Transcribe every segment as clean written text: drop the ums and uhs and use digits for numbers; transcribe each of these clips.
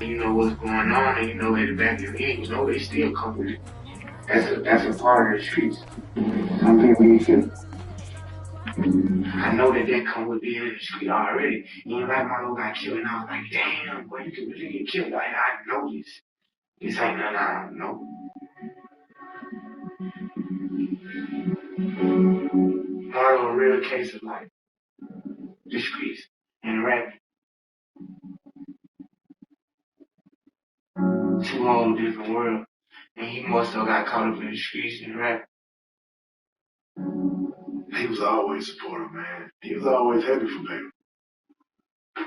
You know what's going on, and you know at the back of your head, you know they still come with it. That's a part of the streets. Some people you can. I know that come with being in the street already. You know, like my little got killed, and I was like, damn, boy, you can really get killed. Like I know this. This ain't nothing I don't know. Part of a real case of like the streets and rap. Two whole different worlds. And he must have got caught up in the streets and rap. He was always supportive, man. He was always happy for me.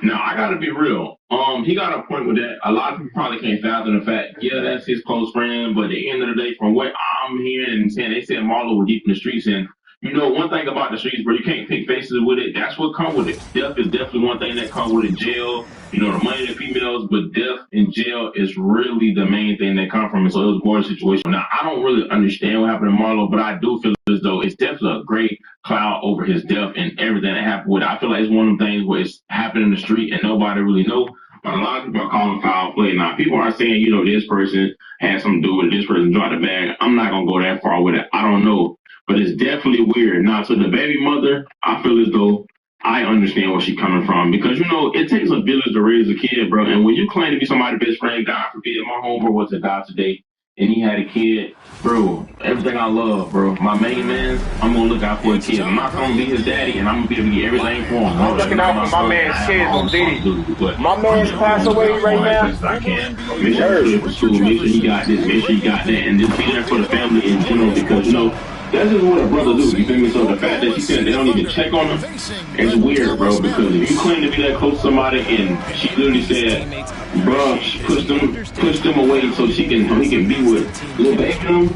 No, I gotta be real. He got a point with that. A lot of people probably can't fathom the fact, yeah, that's his close friend, but at the end of the day, from what I'm hearing and saying, they said Marlo was deep in the streets, and you know, one thing about the streets, bro, you can't pick faces with it. That's what comes with it. Death is definitely one thing that comes with it. Jail, you know, the money to females, but death in jail is really the main thing that comes from it. So it was a border situation. Now, I don't really understand what happened to Marlo, but I do feel as though it's definitely a great cloud over his death and everything that happened with it. I feel like it's one of them things where it's happening in the street and nobody really know. But a lot of people are calling foul play. Now, people are saying, you know, this person had something to do with it, this person dropped the bag. I'm not going to go that far with it. I don't know. But it's definitely weird. Now, to the baby mother, I feel as though I understand where she's coming from. Because, you know, it takes a village to raise a kid, bro. And when you claim to be somebody's best friend, God forbid, my homeboy was to die today, and he had a kid, bro, everything I love, bro. My main man, I'm going to look out for a kid. I'm not going to be his daddy, and I'm going to be able to get everything for him. I'm looking out for my man's kids on Diddy. My man's passed away right now. I can. Make sure he for school, make sure he got this, make sure he got that, and just be there for the family in general, because, you know, that's just what a brother do, you feel me? So the fact that she said they don't even check on him, it's weird, bro, because if you claim to be that close to somebody and she literally said, bro, she pushed them away so he can be with little baby them,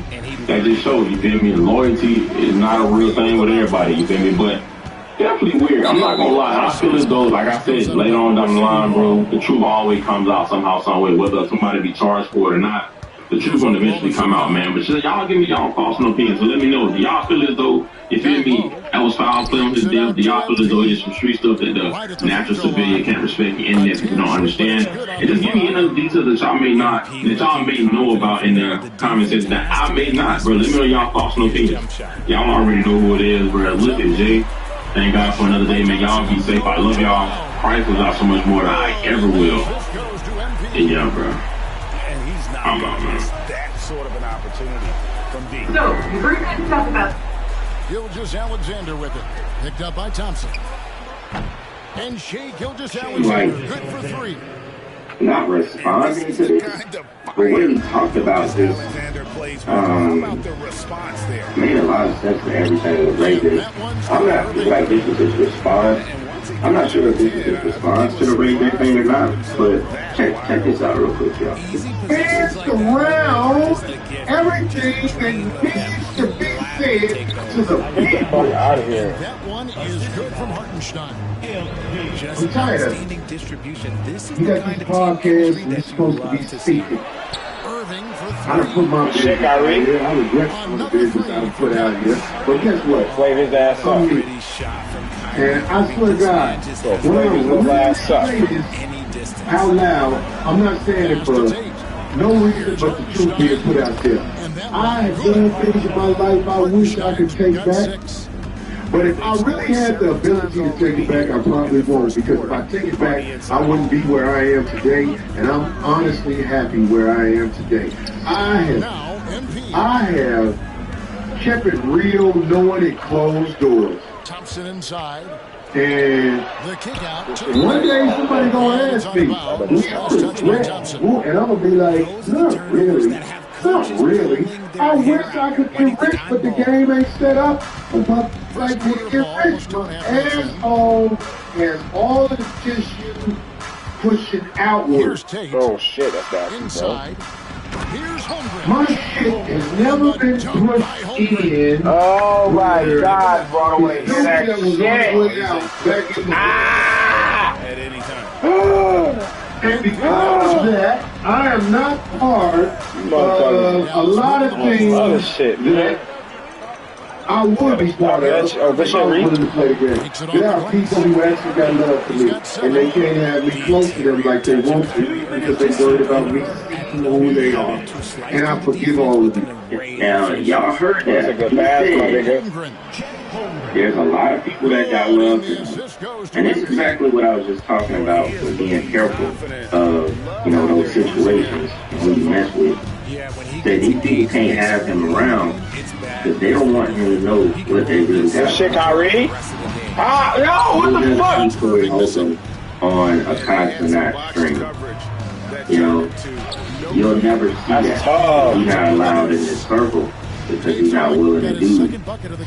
that just shows, you feel me? Loyalty is not a real thing with everybody, you feel me? But definitely weird. I'm not gonna lie. I feel as though, like I said, later on down the line, bro, the truth always comes out somehow, some way, whether somebody be charged for it or not. The truth gonna eventually come out, man. But y'all give me y'all thoughts and opinions. So let me know. Do y'all feel as though, you feel me, that was foul play on his death? Do y'all feel as though it's some street stuff that the natural civilian can't respect, the internet people don't understand? And just give me any other details that y'all may know about in the comment section that I may not, bro. Let me know y'all thoughts and opinions. Y'all already know who it is, bro. Look at Jay. Thank God for another day, man. Y'all be safe. I love y'all. Christ was out so much more than I ever will. And yeah, bro. I'm out, man. That sort of an opportunity from deep. So, we're going to talk about Gilgeous-Alexander with it. Picked up by Thompson. And Shea Gilgeous-Alexander, good for three. Not responding to this, but when he talked about this, made a lot of sense for everything with Ray did. I'm not like this is his response. I'm not sure if this is his response to the Ray J thing or not, but check this out real quick, y'all. Hands around everything that needs to be said to the people. Out of here. That one is good from Hartenstein. I'm tired of it. You got these podcasts and it's supposed to be secret. I done put my business out here. I regret some of the business I done put out here. But guess what? Wave his ass up. And I swear to God, when I say this out loud, I'm not saying it for no reason but the truth being put out there. I have done things in my life I wish I could take back. But if I really had the ability to take it back, I probably won't. Because if I take it back, I wouldn't be where I am today. And I'm honestly happy where I am today. I have kept it real, knowing it closed doors. Thompson inside. And one day somebody gonna ask me, and I'm gonna be like, not really, not really. I wish I could get rich, but the game ain't set up for like to get rich. My asshole has all of the tissue pushing outward. Oh shit, that's bad. Inside. My shit has never been pushed in. Oh my God, Broadway. That shit. At any time. And because of that, I am not part of a lot of things shit, man. I would be part of it if I was willing to play the game. Now, PWX got love for me, and they can't have me close to them like they want to because they're worried about me seeing who they are. And I forgive all of them. Now, y'all heard that. That's a good pass, my nigga. There's a lot of people that got love for him. And it's exactly what I was just talking about with being careful of, you know, those situations when you mess with. That these people can't have him around because they don't want him to know what they really got. Shit, Kyrie? Ah, no, what the fuck? Keep Corey Holcomb on a constant string. You know, you'll never see that. He's not allowed in this circle because he's not willing to do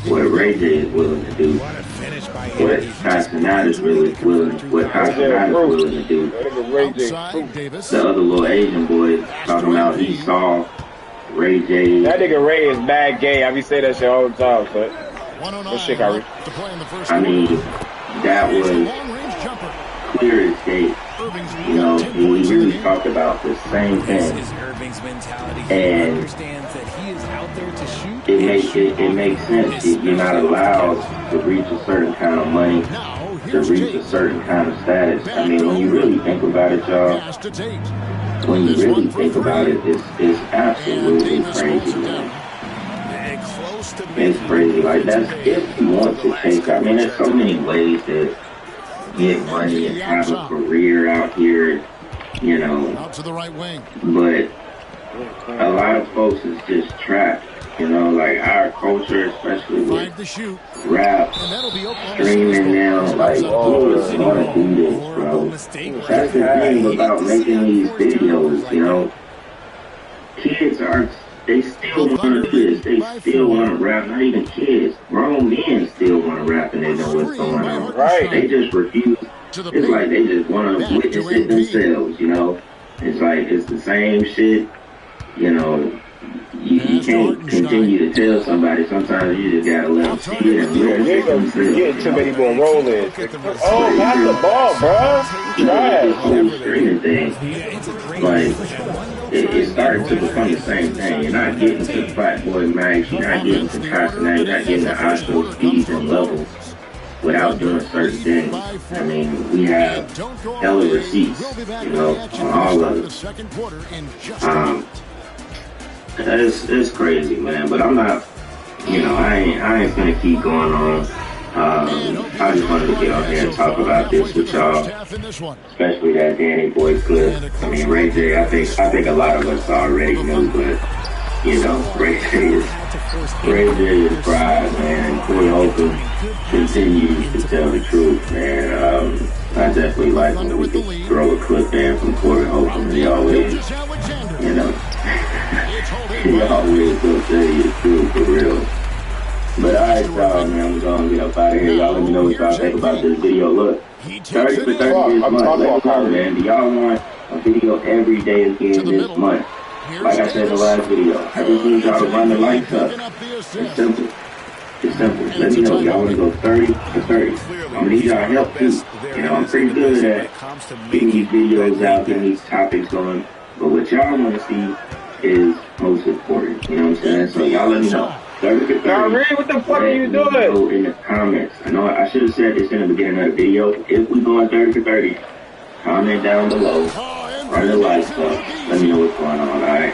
what Ray J is willing to do. What Castanat is really willing, what Castanat is willing to do. The other little Asian boy talking about he saw Ray J. That nigga Ray is mad gay. I be saying that shit all the time, but what shit, Kyrie? I mean, that was clear as day. You know, we really talked about the same thing. And it makes sense. You're not allowed to reach a certain kind of money, to reach a certain kind of status. I mean, when you really think about it, y'all, when you really think about it, it's absolutely crazy, man. It's crazy. Like, that's if you want to take, I mean, there's so many ways to get money and have a career out here, you know, but a lot of folks is just trapped, you know, like our culture, especially with rap, streaming now, like, who is going to do this, bro? That's the thing about making these videos, you know, kids they still want to do this, they still want to rap, not even kids, grown men still want to rap and they know what's going on. Right. They just refuse. It's like they just want to witness it themselves, you know. It's like, it's the same shit, you know. You can't continue to tell somebody. Sometimes you just gotta let them see it and you're getting too many more roll-ins. Oh, pass the ball, bro. The whole streaming thing, like, it started to become the same thing. You're not getting to Fat Boy Max, you're not getting to Castanat, you're not getting to ISO speeds and levels without doing certain things. I mean, we have hella receipts, you know, on all of it. It's crazy, man, but I'm not, you know, I ain't gonna keep going on. I just wanted to get on here and talk about this with y'all, especially that Danny Boy clip. I mean, Ray J, I think a lot of us already knew, but, you know, Ray J is pride, man, and Corey Holcomb continues to tell the truth, man. I definitely like when we can throw a clip in from Corey Holcomb, and he always, you know, he always gonna tell you the truth for real. But alright, y'all, man, we're gonna get up out of here. Y'all let me know what y'all think about this video. Look, 30 for 30 this month. Let me know, man. Do y'all want a video every day again this month? Like I said in the last video, I just need y'all to run the lights up. It's simple. It's simple. Let me know. Y'all want to go 30 for 30. I'm gonna need y'all help too. You know, I'm pretty good at getting these videos out, getting these topics going. But what y'all want to see is most important. You know what I'm saying? So y'all let me know. 30 for 30. What the fuck are you doing? Go in the comments. I know I should have said this in the beginning of the video. If we going 30 for 30, comment down below. Run the lights up. Let me know what's going on, alright?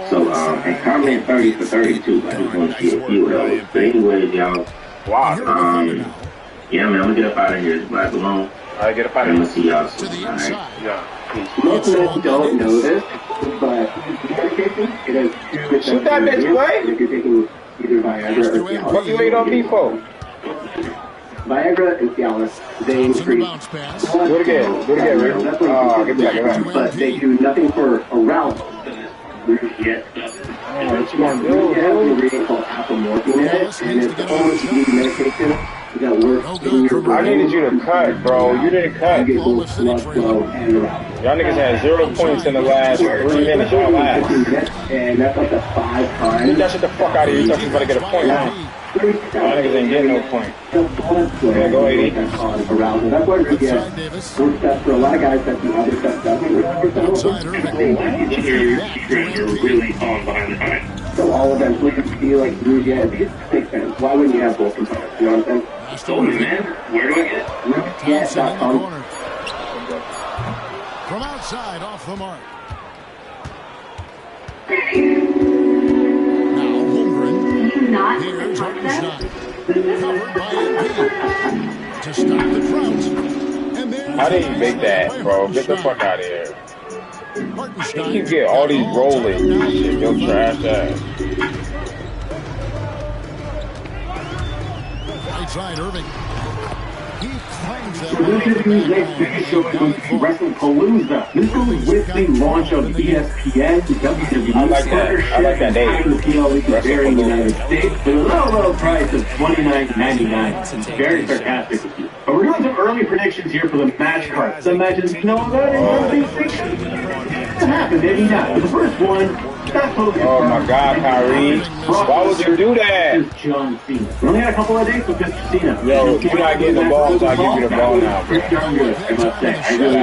So, and comment 30 for 30 too. I just want to see a few of those. But anyways, y'all. Wow. Yeah, man, I'm gonna get up out of here. It's Black alone. Alright, get up out of here. I'm gonna see y'all soon, alright? Yeah. Most of us don't know this, but medication, it has two shoot that bitch, boy! If you're taking either Viagra or Cialis. What you waiting on me for? Viagra and Cialis, they increase. Do it again, Rick. Get back. But they do nothing for arousal. What you gonna do? We have an ingredient called apomorphine in it, and it's almost medication that works in your brain. I needed you to cut, bro. You didn't cut. You get both blood flow and arousal. Y'all niggas had 0 points in the last 3 minutes. Y'all last. And that's up to 5 times. Get that shit the fuck out of here. You thought you was about to get a point, huh? Y'all niggas ain't getting no point. Yeah, go 80. That's why we get work steps for a lot of guys that the other stuff doesn't work for some of them. You're really falling behind the time. they'll all eventually be like Rudy. Yeah, it makes sense. Why wouldn't you have both components? You know what I'm saying? Totally, man. Where do I get it? Yeah.com. From outside, off the mark. Now Holmgren. Not Here's touch that. Hartenstein. Covered by MP. To stop the Trouts. And there's How did you make that, bro? Get the fuck out of here. Hartenstein. You get all these rolling shit, yo, trash ass. Right side, Irving. He claims that. So this is the next biggest show is going to be WrestlePalooza. This goes with the launch of ESPN, the WWE I like that. I like that name. The PLE is very United States for the low price of $29.99. Very sarcastic with you. But we're doing some early predictions here for the match card. Some matches you know about and some things that happen, maybe not. But the first one, that's totally Oh my God, Kyrie. Why would you do that? is John Cena. We only had a couple of days with Mr. Cena. Yo, you're not getting the ball, so I'll give you the ball now, bro. Pretty darn good, I must say. I really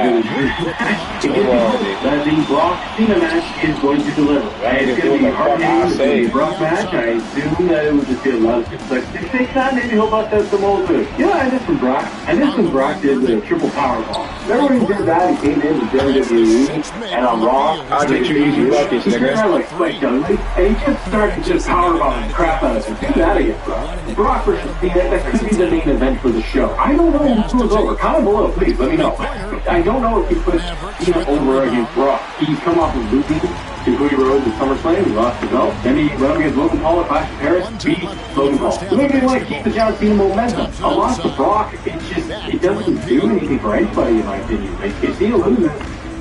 that the Brock Cena match is going to deliver. Right? It's going to be a hard Brock match. I assume that it would just be a lot of like 6 time. Maybe he'll bust out some old food. You know, I did some Brock. I did some Brock did the triple powerball. Remember when he did that? He came in with WWE and on Raw. I think you love this nigga. Like Dudley, and he just started to just powerbomb the crap out of him. Do that again, bro. Brock versus Cena, that could be the main event for the show. I don't know who goes over. Comment below, please. Let me know. I don't know if he puts Cena over against Brock. He's come off of losing to Cody Rhodes at SummerSlam. He lost the belt. Then he went up against Logan Paul at Clash of Paris. Beat Logan Paul. So maybe they want to keep the John Cena momentum. A loss to Brock, it doesn't do anything for anybody, in my opinion. Like, if Cena loses,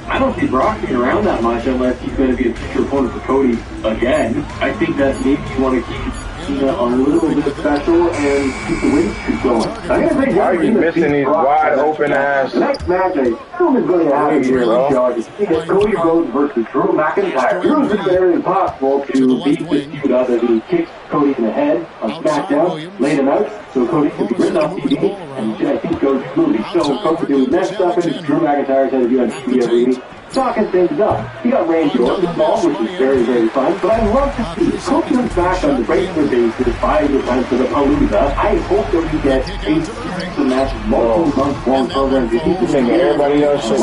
I don't see Brock being around that much unless he's going to be a future opponent for Cody again. I think that maybe you want to keep Cena a little bit special and keep the win streak going. I'm going to say, why are you missing these wide open ass? The next match I assume is going to happen here, Joe. It's Cody Rhodes versus Drew McIntyre. Drew's been very impossible to beat this feud other than he kicks Cody in the head on SmackDown, laid him out, so Cody could be written off TV, and I think goes to movie. So Cody doing that stuff, and Drew McIntyre's had to do on TV every week. Talking things up. He got Randy Orton involved, which is very, very fun. But I love to see it. Cody comes back on the regular basis 5 times for the Palooza. I hope that we get a series of matches, multiple month-long programs. If you can make everybody else just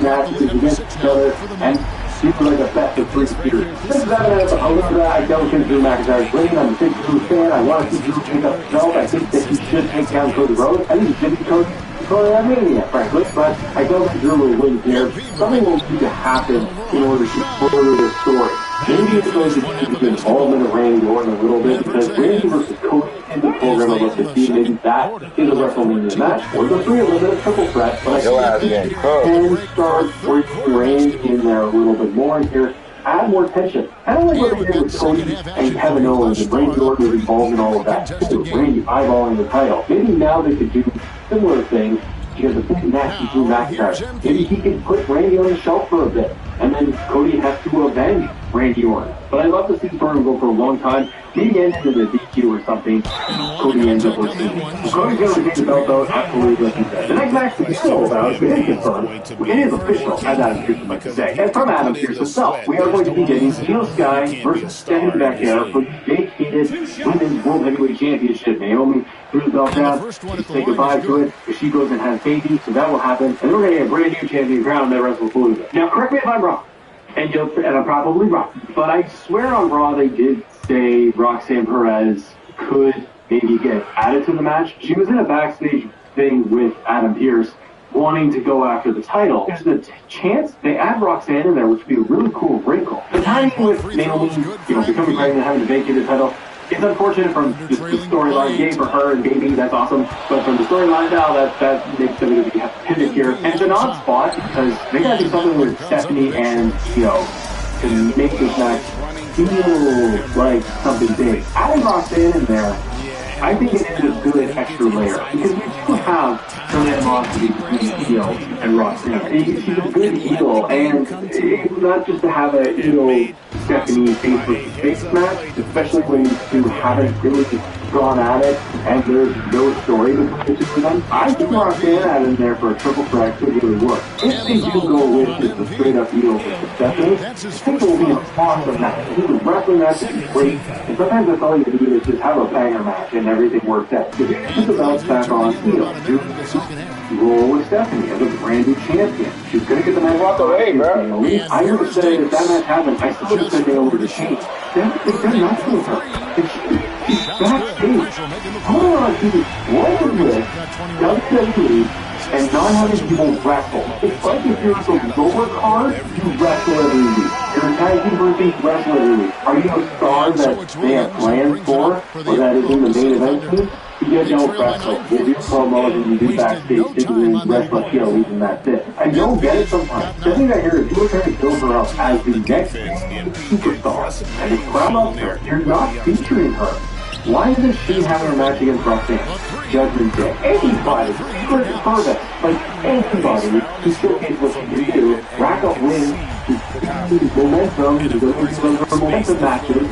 matches against each other, and super like a best of 3 series. This is evidence of Palooza. I don't think Drew McIntyre's winning. I'm a big Drew fan. I want to see Drew pick up the belt. I think that he should take down Cody Rhodes. I think he should be Cody. Frankly, but I don't think Drew will win here. Something will need to happen in order to further the story. Maybe it's going to be the involvement of Randy Orton a little bit, because Randy versus Cody in the program of the team, maybe that is a WrestleMania match, or the 3 eliminate triple threat, but I think can start bringing Randy in there a little bit more here. Add more tension. I don't like what they did with Cody and Kevin Owens and Randy Orton was involved in all of that. Randy eyeballing the title. Maybe now they could do similar things because the big match is Drew McIntyre. Maybe he can put Randy on the shelf for a bit, and then Cody has to avenge Randy Orton. But I'd love to see Burn go for a long time. Maybe end into the DQ or something. Cody ends up with Cody. Cody's going to take the belt out, absolutely like he said. The next match we know about is confirmed. It is official, as Adam Pearce would like to say. And from Adam Pearce himself, we are going to be getting Io Sky versus Stephanie Becker for the vacated Women's World Heavyweight Championship. Naomi threw the belt down. She's saying goodbye to it. If she goes and has baby, so that will happen. And we're going to get a brand new champion crowned at WrestlePalooza. Now, correct me if I'm wrong. And I'm probably wrong. But I swear on Raw they did say Roxanne Perez could maybe get added to the match. She was in a backstage thing with Adam Pearce wanting to go after the title. There's a chance they add Roxanne in there, which would be a really cool wrinkle. The timing with Naomi, becoming pregnant and having to vacate the title, it's unfortunate from the storyline. Yay for her and baby, that's awesome. But from the storyline now, that makes WWE have to pivot here. And it's an odd spot because they gotta do something with Stephanie and Io to make this match feel like something big. Adding Roxanne in there, I think it is a good extra layer because we do have some animosity between Io and Roxanne. She's a good heel, and it's not just to have a Io Stephanie face versus face match, especially when you haven't really gone at it, and there's no story between the two of them, I think Roxanne in there for a triple threat could really work. If they do go with just a straight up heel with Stephanie, I think it will be an awesome match. I think the wrestling match would be great, and sometimes that's all you can do is just have a banger match and everything works out. Because you put the belts back on heel, you roll with Stephanie as a brand new champion. She's going to get the match. Walk away, bro. I would have said if that match happened, I still would have said Naomi to change. They're nothing with her. She's backstage. Hold on, she's working with WWE and not having people wrestle. It's like if you're the lower card, you wrestle every week. You're a tag team person, you wrestle every week. Are you a star that they have plans for, or that is in the main event team? You get no wrestling. You do promos and you do backstage, you wrestle kills, and that's it. I don't get it sometimes. The thing I hear is people trying to build her up as the next superstar, and the crowd loves her. You're not featuring her. Why isn't she having a match against Roxanne? Judgment Day. Anybody. Chris Harvest. Like, anybody who showcase what she can do, rack up wins, momentum, momentum matches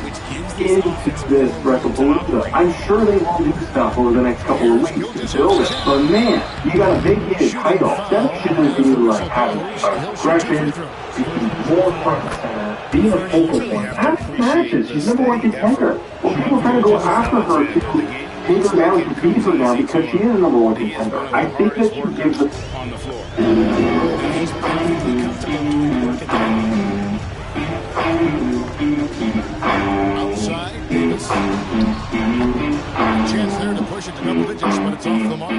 into this WrestlePalooza. I'm sure they will do stuff over the next couple of weeks to build it. But man, you got a big hit title. That shouldn't be like having aggression, more front and center, being a focal point. Have matches. She's number one contender. Well, people trying to go after her to take her down, to beat her down because she is a number one contender. I think that she gives us On the floor. Outside, Davis. Chance there to push it to double digits, but it's off the mark.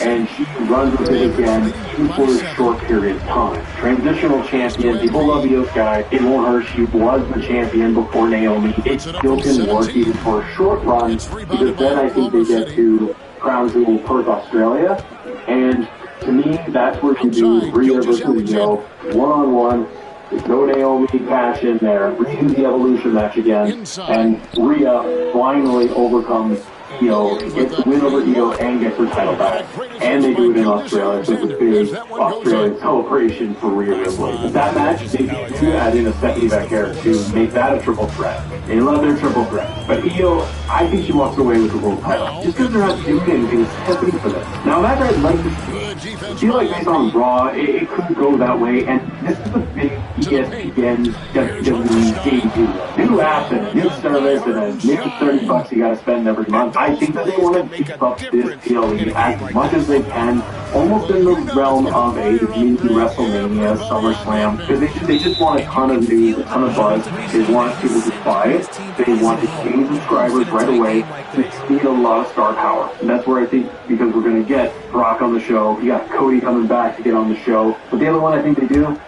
And and she runs with it again, even for a short period of time. Transitional champion, people love Io Sky. It won't hurt. She was the champion before Naomi. It still can work even for a short run, because then I think they get to Crown Jewel Perth, Australia. And to me, that's where you do Rhea versus Io, one-on-one. There's no Naomi passion there. Redo the Evolution match again. And Rhea finally overcomes Io, gets the win over Io, and gets her title back. And they do it in Australia, so it's a big Australian celebration for Rhea Ripley. That match, they need to add in a Stephanie Becker to make that a triple threat. They love their triple threat. But Io, I think she walks away with the world title. Just because they're not doing anything is Stephanie for this. Now, that I'd like to see. I feel like based on Raw, it could go that way, and this is a big ESPN WWE debut. New app and a new service and a new $30 you gotta spend every month. I think that they want to keep up this PLE as much as they can, almost in the realm of a mini WrestleMania, SummerSlam, because they just want a ton of news, a ton of buzz. They want people to buy it. They want to gain subscribers right away. They need a lot of star power. And that's where I think, because we're going to get Brock on the show, you got Cody coming back to get on the show. But the other one I think they do,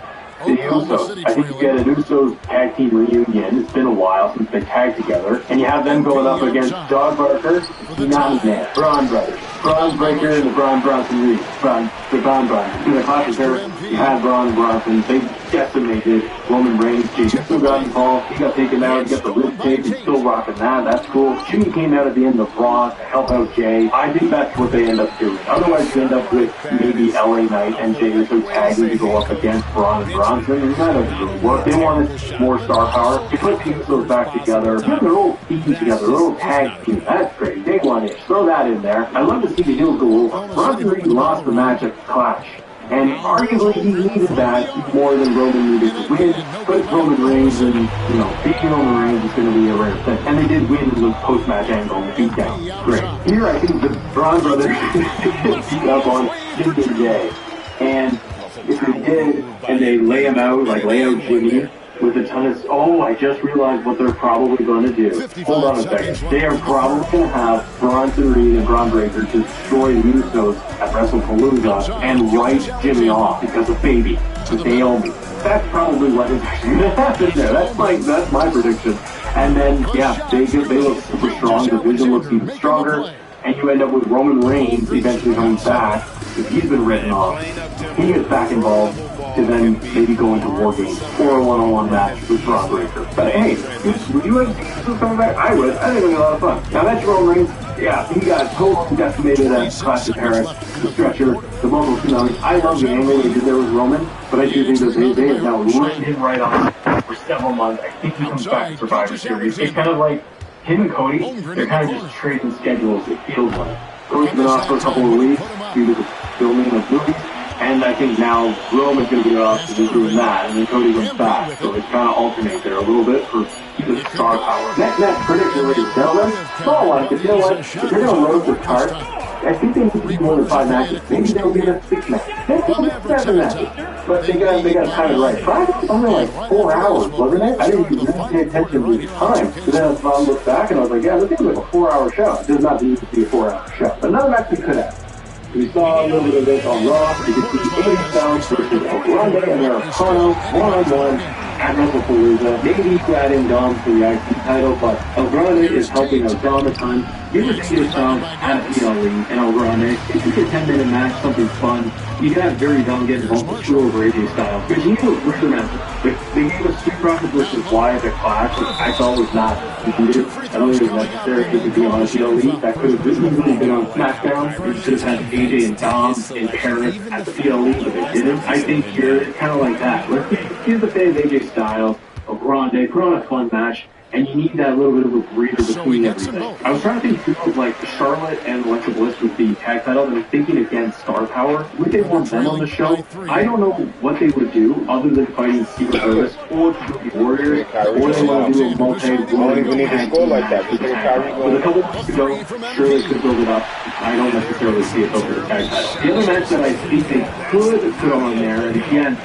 the Usos. I think you get an Usos tag team reunion. It's been a while since they tagged together. And you have them going up against Dog Barker, not man, Braun Brothers. Braun Breaker and the Braun Bronson Reed. The Braun Brothers. In the classic era, you had Braun Bronson. They decimated Roman Reigns. Jey Uso got involved. He got taken out. He got the rib tape. He's still rocking that. That's cool. Jimmy came out at the end of Raw to help out Jay. I think that's what they end up doing. Otherwise, you end up with maybe LA Knight and Jey Uso tagging to go up against Braun and Bronson. And that doesn't really work. They wanted more star power. They put the Usos back together. Put their little team together. Their little tag team. That's great. They want it. Throw that in there. I love to see the heels go over. Bronson Reed lost the match at Clash. And arguably he needed that more than Roman needed to win. But Roman Reigns and, beating Roman Reigns is going to be a rare thing. And they did win in the post-match angle and beat down. Great. Here I think the Braun brothers beat up on Jimmy and Jay. And if they did, and they lay him out, like lay out Jimmy, with a ton of, I just realized what they're probably going to do. Hold on a second. They are probably going to have Bronson Reed and Braun Breaker destroy the Usos at WrestlePalooza and write Jimmy off because of Baby, Naomi. That's probably what is going to happen there. That's my prediction. And then, they look super strong. The division looks even stronger. And you end up with Roman Reigns eventually coming back, because he's been written off. He gets back involved. to then maybe go into War Games or a one-on-one match with Rob Breaker. But hey, would you have seen coming back? I would. I think it would be a lot of fun. Now that Roman Reigns, yeah, he got totally decimated at Clash of Paris, the stretcher, the local tsunami. I love the angle they did there with Roman, but I do think that they have now ruined him right on for several months. I think he comes back to Survivor Series. It's kind of like him and Cody, they're kind of just trading schedules, it feels like. Cody's been off for a couple of weeks due to the filming of movies, and I think now Roman's going to be off to be doing that, and then Cody comes back, so it's kind of alternate there a little bit for the star power. Next prediction, ladies and gentlemen, so I like it. You know what? If you're going to roast this card, I think they need to be more than 5 matches. Maybe they'll be a 6 match. Maybe they'll be 7 matches. But they got to time it right. Friday was only like 4 hours, wasn't it? I didn't even really pay attention to the time. So then I looked back and I was like, yeah, this thing was like a 4-hour show. It does not need to be a 4-hour show. But another match we could have. We saw a little bit of this on Raw. We could see AJ Styles versus Ronda and Americano one-on-one at WrestlePalooza. Maybe you add in Dom for the IC title, but El Grande is helping out Dom a ton. Give us AJ Styles at a PLE and El Grande. It could be a 10-minute match, something fun. You can have very Dom get involved with screw over AJ Styles. But you need to Richter matches. They gave us Street Profits versus Wyatt at Clash, which I thought was not needed. I don't think it was necessary for it to be on a PLE. That could have easily been on SmackDown. We should have had AJ and Dom in Paris at the PLE, but they didn't. I think here it's kind of like that. Let's give the fans AJ Styles, El Grande, put on a fun match. And you need that little bit of a breather between everything. I was trying to think too of like Charlotte and Alexa Bliss with the tag title, and I'm thinking again Star Power. Would they want them on the show? I don't know what they would do other than fighting Secret Service or the Warriors, or they want to do a multi-woman tag team match with a couple of weeks ago, sure they could build it up. I don't necessarily see it over the tag title. The other match that I think they could put on there, and again,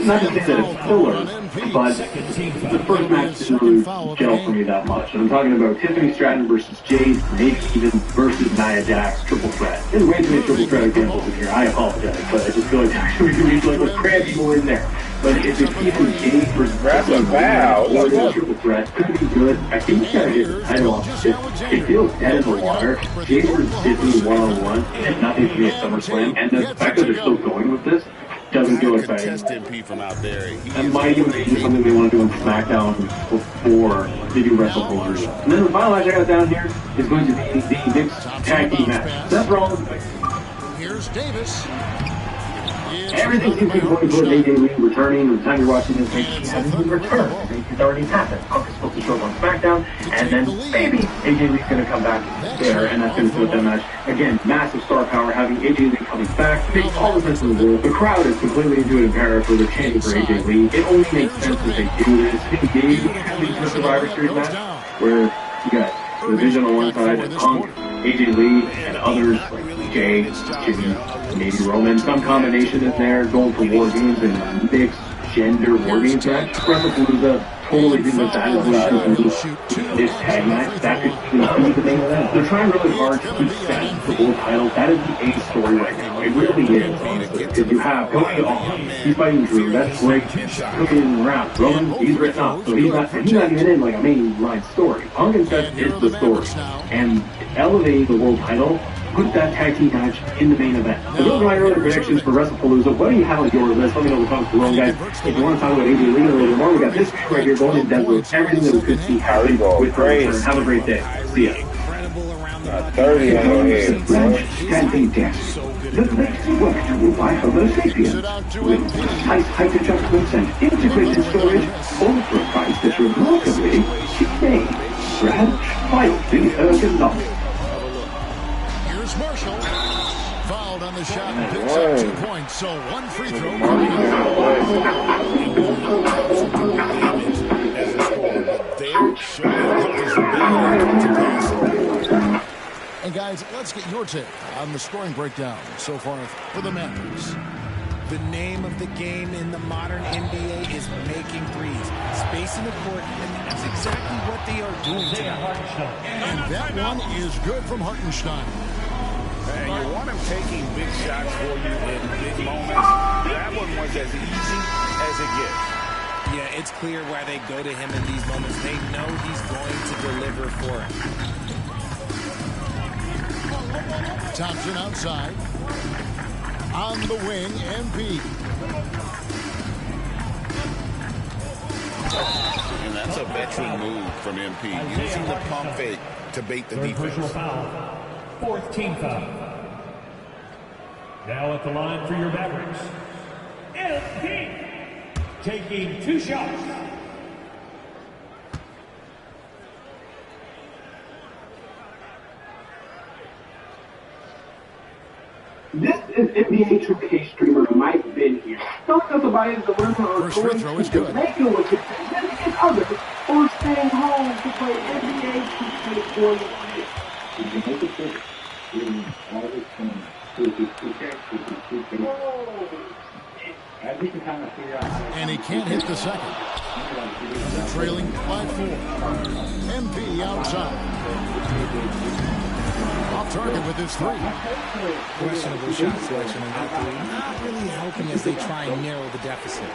not to say that it's filler, but the first match didn't really gel for me that much. And I'm talking about Tiffany Stratton versus Jade, Nate Stevens versus Nia Jax, triple threat. There's way too many triple threat examples in here. I apologize, but I just feel like we need like let's cram people in there. But if it's even Jade versus or triple threat, could be good. I think you gotta get the title off. It feels dead in the water. Jade versus Tiffany one-on-one, and nothing to me at SummerSlam. And the fact that they're still going with this doesn't feel exciting. That might even be something they want to do on SmackDown before they do WrestlePalooza. And then the final match I got down here is going to be the mixed tag team match. Seth Rollins. Here's Davis. Everything seems to be going towards AJ Lee returning. The time you're watching this, he hasn't even returned. It's already happened. Punk is supposed to show up on SmackDown, and then maybe AJ Lee's going to come back there, and that's going to split that match. Again, massive star power, having AJ Lee coming back, makes all the sense in the world. The crowd is completely into it in Paris, where they're chanting for AJ Lee. It only makes sense that they do this. I think maybe it's a Survivor Series match, where you got the Vision on one side, and Punk, AJ Lee, and others like Jay, Jimmy, maybe Roman, some combination in there, going for War Games and mixed gender War Games match. WrestlePalooza totally think that that is this tag match. That could be the main event. They're trying really hard to defend the world title. That is the A story right now. It really is, honestly. Because you have Cody on, he's fighting Drew. That's great. Cody isn't around. Roman, he's written up, so he's not even in like a main line story. Punk and Seth is the story, and elevating the world title. Put that tag team match in the main event. So those are my early predictions for WrestlePalooza. What do you have on your list? Let me know in the comments below, guys. If you want to talk about AJ Lee a little bit more, we got this right here going in Denver. Everything that we could see happen with her return. Have a great day. See ya. 30 on your head. Standing desk that makes it workable by Homo sapiens with precise height adjustments and integrated storage, all for a price that's remarkably cheap. Brad, mildly ergonomic. Marshall fouled on the shot and picks up 2 points, so 1 free throw. And guys, let's get your take on the scoring breakdown so far for the Mavericks. The name of the game in the modern NBA is making threes, spacing the court, and that's exactly what they are doing tonight. And that one is good from Hartenstein. And you want him taking big shots for you in big moments. That one was as easy as it gets. Yeah, it's clear why they go to him in these moments. They know he's going to deliver for him. Thompson outside. On the wing, MP. And that's a veteran move from MP, using the pump fake to bait the defense. Foul. Fourth team foul. Now at the line for your Mavericks, MP, taking 2 shots. This is NBA 2K streamer Mike Ben here. Telling us about his dilemma of First free throw is good. making with his significant other or staying home to play NBA 2K25. And he can't hit the second. They're trailing by 4. MP outside. Off target with his 3. Questionable shot selection in that 3. Not really helping as they try and narrow the deficit.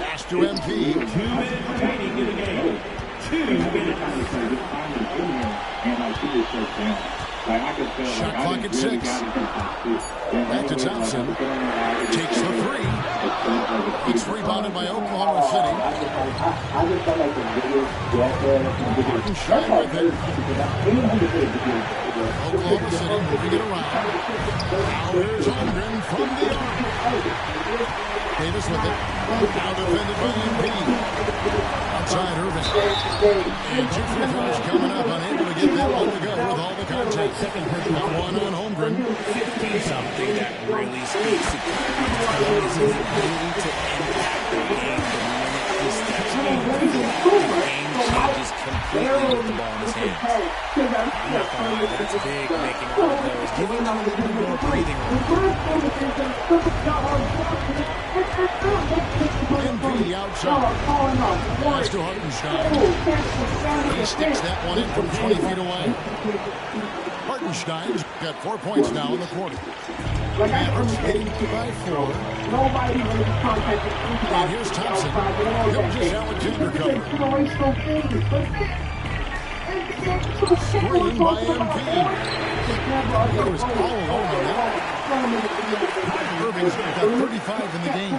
Pass to MP. 2 minutes remaining in the game. 2 minutes. Shot clock at 6. Back to Thompson. Takes the 3. It's rebounded by Oklahoma City. Shine with it. Oklahoma City moving it around. Now here's Holmgren from the arc. Davis with it. Now defended by MP. Outside Irving. And 2 free throws coming up. Unable to get that one to go with all the contact. Got one on Holmgren. Something that really speaks to Kyrie is his ability to impact the game the minute he steps in. The game changes completely with the ball in his hands. I'm not gonna lie, that's big, making all of those, giving them a little bit more breathing room. MP outside. Pass to Hartenstein. He sticks that one in from 20 feet away. Hartenstein's got 4 points now in the quarter. Mavericks leading by 4. And here's Thompson. Gilgeous Alexander cover. Screen by MP. He was all alone on that. Irving's got 35 in the game.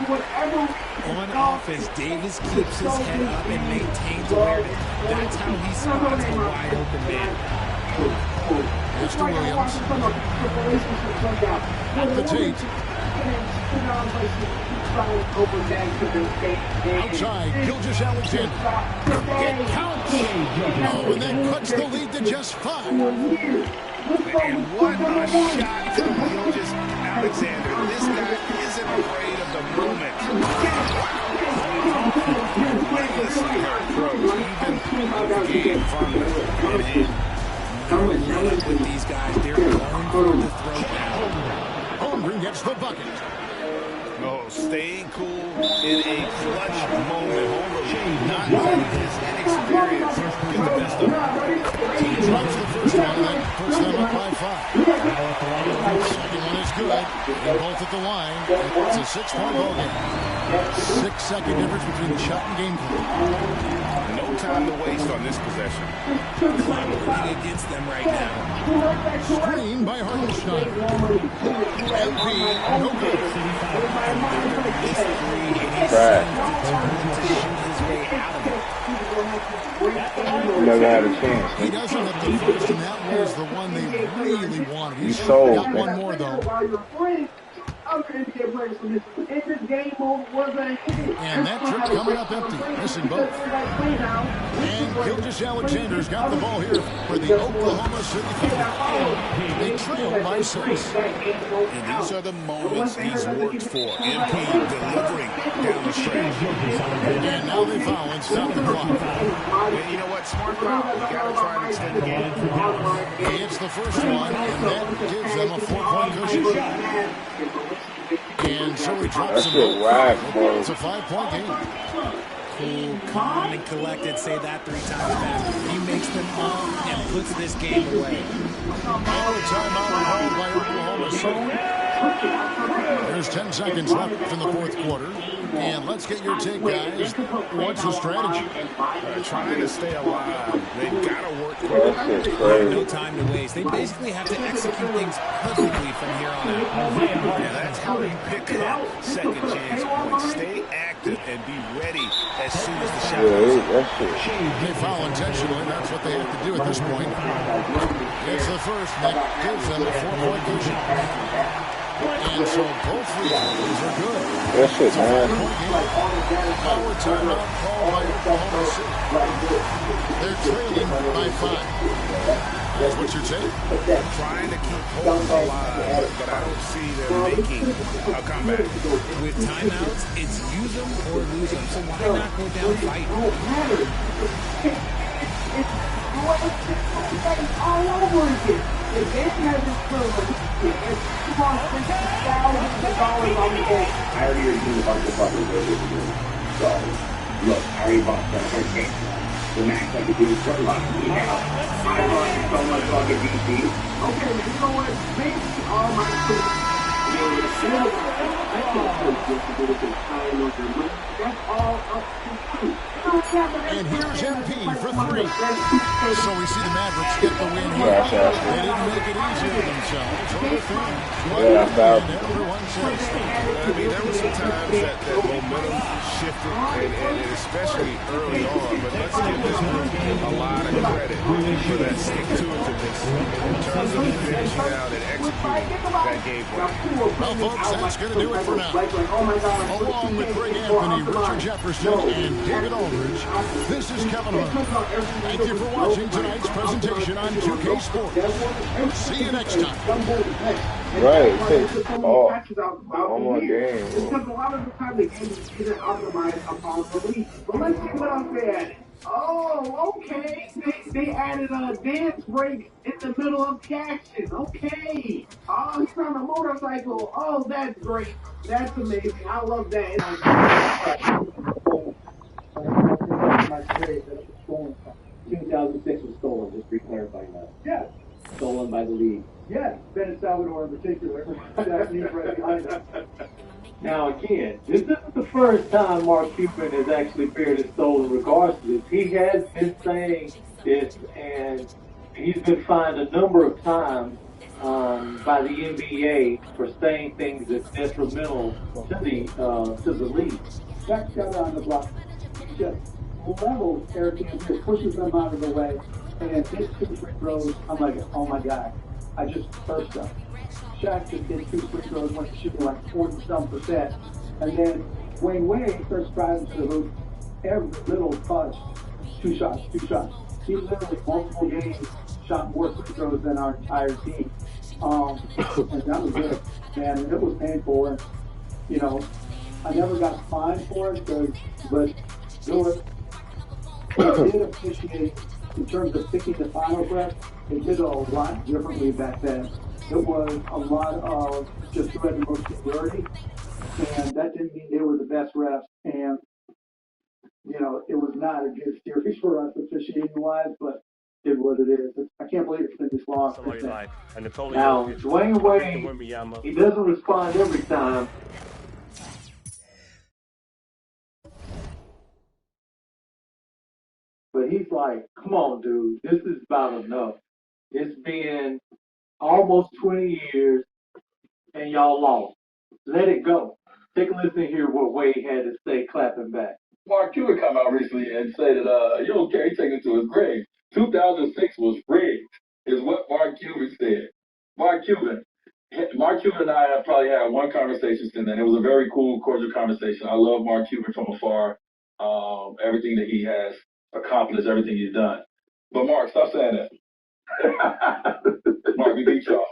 On offense, Davis keeps his head up and maintains awareness. That's how he spots a wide open man. Mr. Williams. At the Tate. Outside, Gilgeous Alexander. It counts. Oh, and that cuts the lead to just 5. And what a shot from Gilgeous Alexander. This guy isn't afraid of the moment. Listen to her approach, even with the game firmly in hand. With these guys, they're going for the throw now. Holmgren gets the bucket. Oh, staying cool in a clutch moment. Holmgren, not letting his inexperience get the best of him. He drops the first one and puts them up by 5. Second one is good. They're both at the line. It's a 6-point ball game. 6-second difference between the shot and game clock. No time to waste on this possession. Clock working against them right now. Screen by Hartenstein. MP, no good. This 3, and he's determined to shoot his way out of it. Never had a chance. He doesn't have the first, and that was the one they really wanted. He's sold, got one more, though. And that trip coming up empty, missing both. And Gilgeous Alexander's got the ball here for the Oklahoma City Thunder. They trail by 6. And these are the moments he's worked for. MP delivering down the stretch. And now they foul and stop the clock. And you know what? Smart foul. You got to try and extend the game. He hits the first one, and that gives them a 4-point cushion. And so he drops them both. It's a 5-point game. Cool, calm, and collected. Say that 3 times fast. He makes them all and puts this game away. Now a timeout called by Oklahoma City. There's 10 seconds left in the 4th quarter. And let's get your take, guys. What's the strategy? Trying to stay alive. They've got to work quick. No time to waste. They basically have to execute things perfectly from here on out. And that's how you pick up second chance points. Stay active. reactive and be ready as soon as the shot goes up. They foul intentionally. That's what they have to do at this point. It's the first. That gives them a 4-point cushion. And so both free throws are good. That shit, man. Power timeout called by Oklahoma City. They're trailing by 5. That's what you're saying? Trying to keep holes alive, but I don't see them making a comeback. With timeouts, it's use them or lose them. So why not go down fighting? All over again. The game hasn't proven it's $50,000 on the game. I already reviewed a bunch of fucking videos. So, look, I already bought some first game. The max I could do is put lock me out. I bought so much fucking DC. Okay, you know what? Maybe all my that's all up to you. And here's MP for 3. So we see the Mavericks get the win here. They didn't make it easy on themselves. Yeah, foul. Everyone says I mean, there were some times that momentum shifted, and especially early on, but let's give this group a lot of credit for that stick-to-itiveness in terms of finishing out and executing that game plan. Well, folks, that's going to do it for now. Along with Greg Anthony, Richard Jefferson, and David Aldridge, this is Kevin Hart. Thank you for watching tonight's presentation on 2K Sports. See you next time. Right, it takes all more games. Because a lot of the time the game isn't optimized upon release. But let's see what else they added. Oh, okay. They added a dance break in the middle of the action. Okay. Oh, he's on a motorcycle. Oh, that's great. That's amazing. I love that. My series that it was stolen from. 2006 was stolen, just re-clarifying that. Yeah. Stolen by the league. Yeah. Ben Salvador in particular. That knee right behind him. Now again, this isn't the first time Mark Cuban has actually appeared in stolen regards to this. He has been saying this, and he's been fined a number of times by the NBA for saying things that's detrimental to the league. Jack got on the block. Just levels Eric Andrews, pushes them out of the way, and hits 2 free throws. I'm like, oh my God, I just burst up. Shaq just did 2 free throws, went to shooting like 40-some%. And then Wayne starts driving to the hoop. Every little touch, 2 shots. He literally multiple games shot more free throws than our entire team. And that was it, man. And it was painful. And, you know, I never got fined for it, but they did appreciate in terms of picking the final ref. They did it a lot differently back then. It was a lot of just who had the most seniority, and that didn't mean they were the best refs. And you know, it was not a good series for us officiating-wise, but it is what it is. I can't believe it's been this long. Now, Dwayne Wade, he doesn't respond every time. But he's like, come on, dude, this is about enough. It's been almost 20 years, and y'all lost. Let it go. Take a listen to hear what Wade had to say, clapping back. Mark Cuban come out recently and say that you don't care, he taking it to his grave. 2006 was rigged, is what Mark Cuban said. Mark Cuban and I have probably had one conversation since then. It was a very cool, cordial conversation. I love Mark Cuban from afar, everything that he has accomplished, everything he's done. But Mark, stop saying that. Mark, we beat y'all.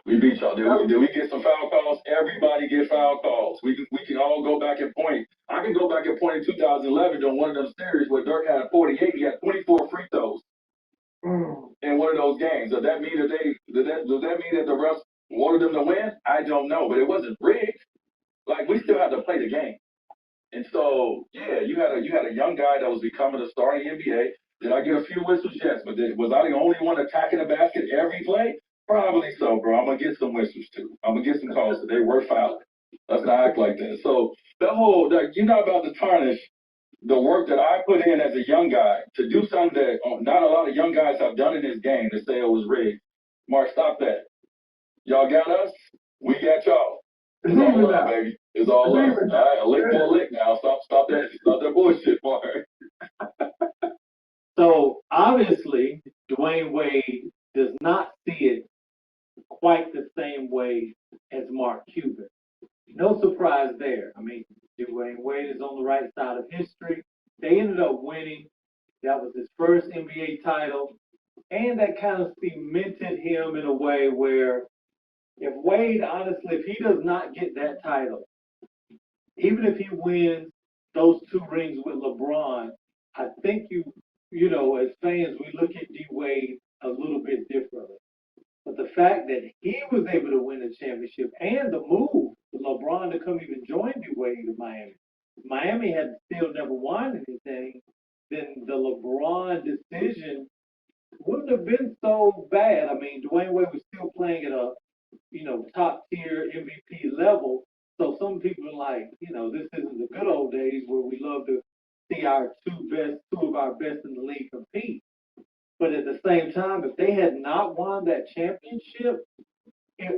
Did we get some foul calls? Everybody get foul calls. We can all go back and point. I can go back and point in 2011 during one of those series where Dirk had 48. He had 24 free throws in one of those games. Does that mean that the refs wanted them to win? I don't know, but it wasn't rigged. Like, we still had to play the game. And so, yeah, you had a young guy that was becoming a star in the NBA. Did I get a few whistles? Yes, but was I the only one attacking the basket every play? Probably so, bro. I'm going to get some whistles, too. I'm going to get some calls today. We're fouling. Let's not act like that. So you're not about to tarnish the work that I put in as a young guy to do something that not a lot of young guys have done in this game to say it was rigged. Mark, stop that. Y'all got us. We got y'all. It's all love, baby. It's all up. All right, a lick for a lick now. Stop that bullshit part. So obviously, Dwayne Wade does not see it quite the same way as Mark Cuban. No surprise there. I mean, Dwayne Wade is on the right side of history. They ended up winning. That was his first NBA title. And that kind of cemented him in a way where if Wade, honestly, if he does not get that title, even if he wins those 2 rings with LeBron, I think as fans, we look at D Wade a little bit differently. But the fact that he was able to win the championship and the move for LeBron to come even join D Wade in Miami, Miami had still never won anything, then the LeBron decision wouldn't have been so bad. I mean, Dwayne Wade was still playing at a top tier MVP level. So some people are like, this isn't the good old days where we love to see our two of our best in the league compete. But at the same time, if they had not won that championship,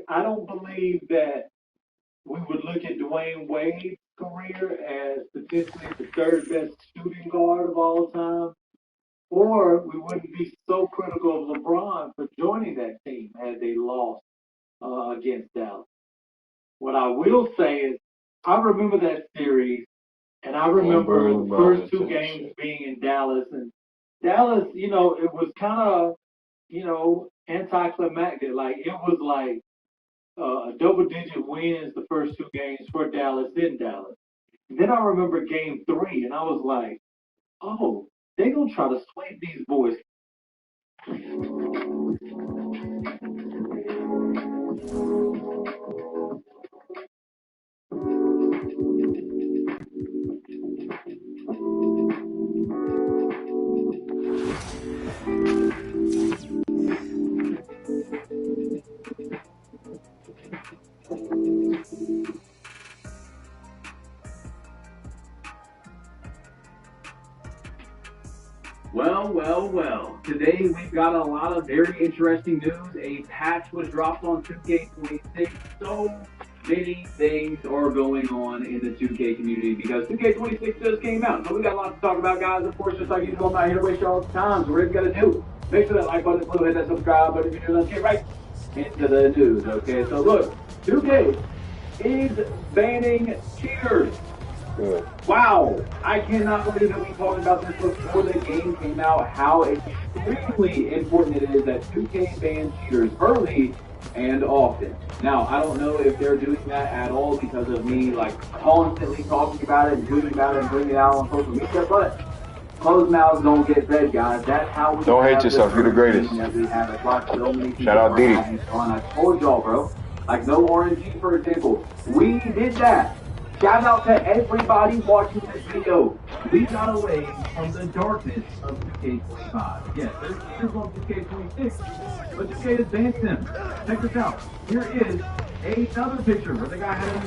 I don't believe that we would look at Dwayne Wade's career as potentially the 3rd best shooting guard of all time, or we wouldn't be so critical of LeBron for joining that team had they lost against Dallas. What I will say is, I remember that series, and I remember the first 2 games being in Dallas, and Dallas, it was kind of, anticlimactic. Like, it was like a double-digit wins the first 2 games for Dallas in Dallas. And then I remember game 3, and I was like, oh, they're going to try to sweep these boys. Well. Today we've got a lot of very interesting news. A patch was dropped on 2K26. So many things are going on in the 2K community because 2K26 just came out. So we got a lot to talk about, guys. Of course, just like usual, I'm not here to waste y'all's time. So whatever you got to do, make sure that like button is blue, hit that subscribe button if you do. Let's get right into the news, okay? So look, 2K is banning cheaters. Good. Wow, I cannot believe that we talked about this before the game came out, how extremely important it is that 2K bans cheaters early and often. Now, I don't know if they're doing that at all because of me, like, constantly talking about it and tweeting about it and putting it out on social media, but closed mouths don't get fed, guys. That's how we don't hate yourself. You're the greatest. Shout out Didi. I told y'all, bro. Like, no RNG, for example. We did that. Shout out to everybody watching this video. We got away from the darkness of 2K25. Yes, there's cheaters on 2K26, but 2K has banned them. Check this out. Here is another picture where the guy had a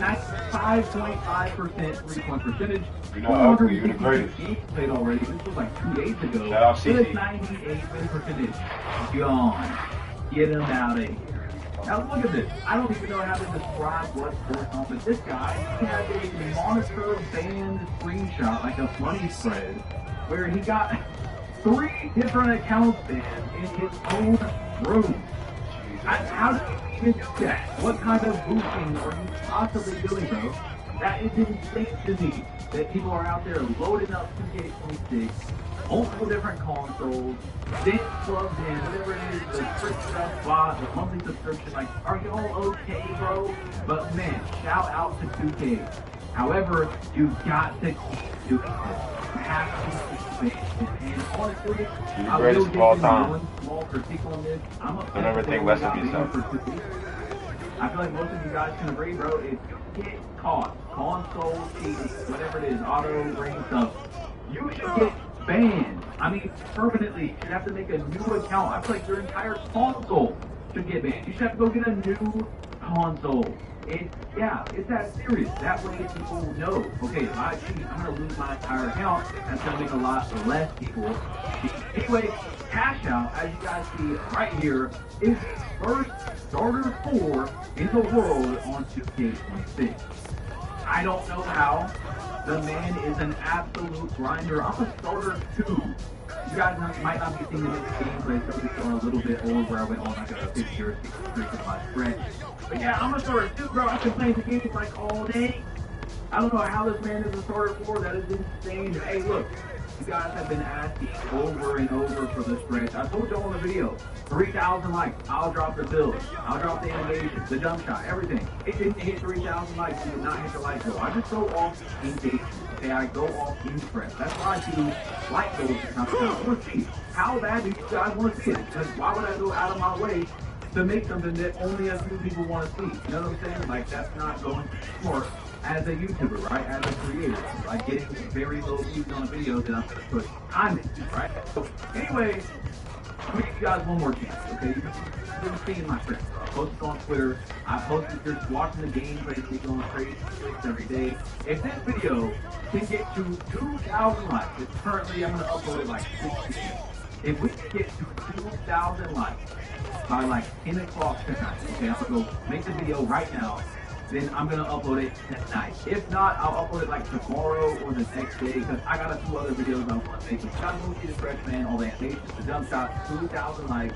95.5% 3-point percentage. You're not ugly, you're the greatest. Games played already. This was like 2 days ago. Shout out CC. With a 98 win percentage. Gone. Get him out of here. Now look at this. I don't even know how to describe what's going on, but this guy had a monitor banned screenshot, like a funny spread, where he got 3 different accounts banned in his own room. How do you even do that? What kind of boosting are you possibly doing, bro? That is insane to me that people are out there loading up 2K26, multiple different consoles, then plugged in, whatever it is, the quick stuff bot, the monthly subscription, like, are y'all okay, bro? But man, shout out to 2K. However, you got to keep doing this. You have to keep it. And honestly, I will give you one small critique on this. I'm upset. Don't ever think less of yourself. I feel like most of you guys can agree, bro. If you get caught, console cheating, whatever it is, auto ring stuff, you should get banned. I mean, permanently. You have to make a new account. I feel like your entire console should get banned. You should have to go get a new console. It's that serious. That way people know, okay, if I cheat, I'm going to lose my entire account. That's going to make a lot less people cheat. Anyway, Cash Out, as you guys see right here, is the first starter 4 in the world on 2K26. I don't know how. The man is an absolute grinder. I'm a starter too. You guys might not be seeing the gameplay, so we are a little bit over where I went on like a 50 or 60 streak of my stretch. But yeah, I'm a starter too, bro. I've been playing the game like all day. I don't know how this man is a starter for. That is insane. Hey, look, you guys have been asking over and over for the stretch. I told y'all in the video, 3,000 likes. I'll drop the build. I'll drop the animation, the jump shot, everything. It didn't hit 3,000 likes. It did not hit the like goal. I just go off engagement. Okay, I go off interest. That's why I do like goals and stuff. I want to see how bad do you guys want to see it? Because why would I go out of my way to make something that only a few people want to see? You know what I'm saying? Like, that's not going to smart as a YouTuber, right? As a creator. Like, getting very low views on a video that I'm going to put time into, right? So, anyway, I'm going to give you guys one more chance, okay? You've been seeing my friends. I posted on Twitter. I posted just watching the gameplay, going crazy every day. If this video can get to 2,000 likes, it's currently, I'm going to upload it like 60. If we can get to 2,000 likes by like 10 o'clock tonight, okay, I'm going to go make the video right now, then I'm going to upload it tonight. If not, I'll upload it like tomorrow or the next day, because I got a few other videos I want to make. You guys want to see the stretch, man, all the animations, the jump shot, 2,000 likes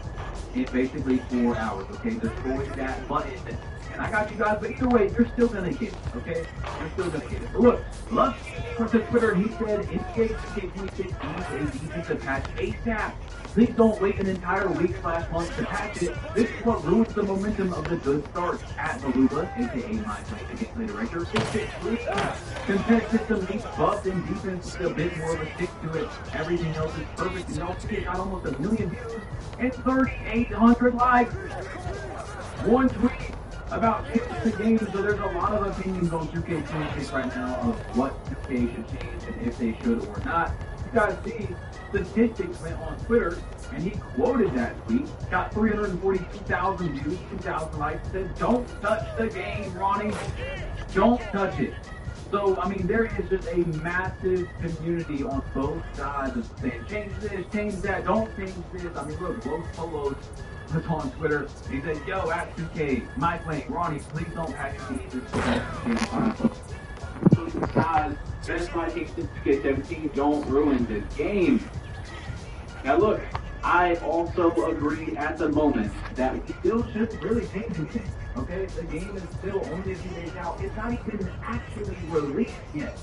in basically 4 hours, okay? Destroy that button. And I got you guys, but either way, you're still going to get it, okay? You're still going to get it. But look, Love went to Twitter and he said, NBA2k25 needs a defensive patch ASAP. Please don't wait an entire week/month to patch it. This is what ruins the momentum of the good start. At Maluba, aka my gameplay director, contest system needs buffed and defense with a bit more of a stick to it. Everything else is perfect, and y'all see it got almost 1 million views and 3,800 likes. One tweet about the game, so there's a lot of opinions on 2K26 right now of what 2K should change and if they should or not. You guys see, statistics went on Twitter, and he quoted that tweet, got 342,000 views, 2,000 likes, said, "Don't touch the game, Ronnie. Don't touch it." So, I mean, there is just a massive community on both sides of saying, change this, change that, don't change this. I mean, look, Los Polos was on Twitter. He said, "Yo, at 2K, my playing, Ronnie, please don't patch me this." Guys, best fight since 2K17, don't ruin the game. Now look, I also agree at the moment that we still shouldn't really change anything, okay? The game is still only a few days out. It's not even actually released yet.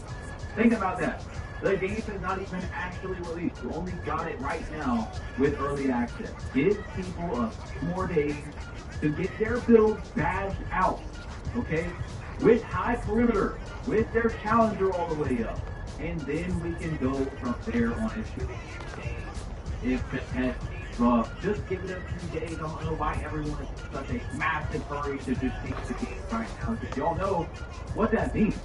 Think about that. The game is not even actually released. You only got it right now with early access. Give people a few more days to get their builds badged out, okay? With high perimeter, with their challenger all the way up. And then we can go from there on issue. If the test is rough, just give it a few days. I don't know why everyone is in such a massive hurry to just take the game right now, because y'all know what that means.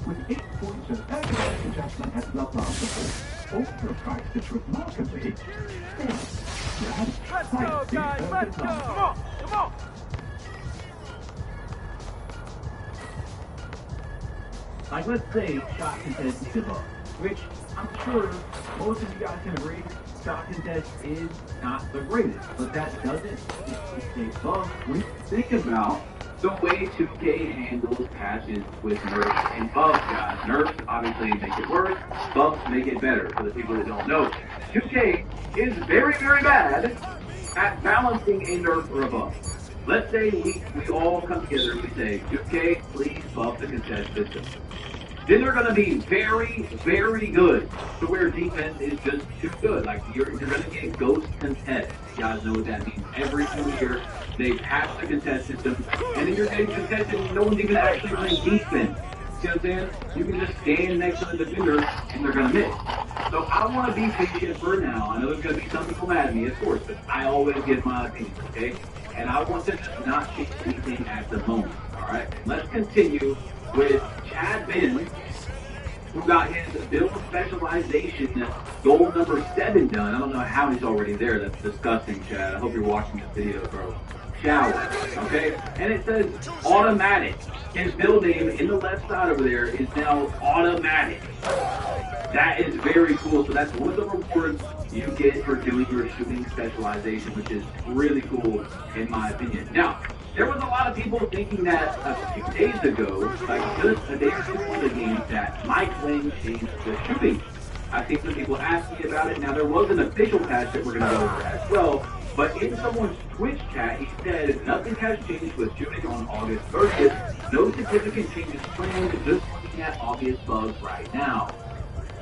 With 8 points of accurate adjustment at the possible, overpriced is remarkably Let's go, guys! Let's go! Come on! Come on! Like, let's say shot contest is a bug, which I'm sure most of you guys can agree, shot contest is not the greatest, but that doesn't mean it's a bug when you think about the way 2K handles patches with nerfs and buffs, guys. Nerfs obviously make it worse, buffs make it better. For the people that don't know, 2K is very, very bad at balancing a nerf or a buff. Let's say we all come together and we say, 2K, please buff the contest system. Then they're going to be very, very good to where defense is just too good. Like, you're going to get ghost contest. You guys know what that means. Every single year, they patch the contest system, and then you're getting contested and no one's even actually playing defense. See what I'm saying? You can just stand next to the defender and they're going to miss. So I want to be patient for now. I know there's going to be some people mad at me, of course, but I always give my opinion, okay? And I want to just not change anything at the moment, all right? Let's continue with Chad Benz, who got his build specialization goal number 7 done. I don't know how he's already there. That's disgusting, Chad. I hope you're watching this video, bro. Shower, okay? And it says automatic. His build name in the left side over there is now automatic. That is very cool. So that's one of the rewards you get for doing your shooting specialization, which is really cool in my opinion. Now, there was a lot of people thinking that a few days ago, like just a day or two before the game, that Mike Lang changed the shooting. I think some people asked me about it. Now, there was an official patch that we're going to go over as well, but in someone's Twitch chat, he said nothing has changed with shooting on August 30th. No significant changes planned, just looking at obvious bugs right now.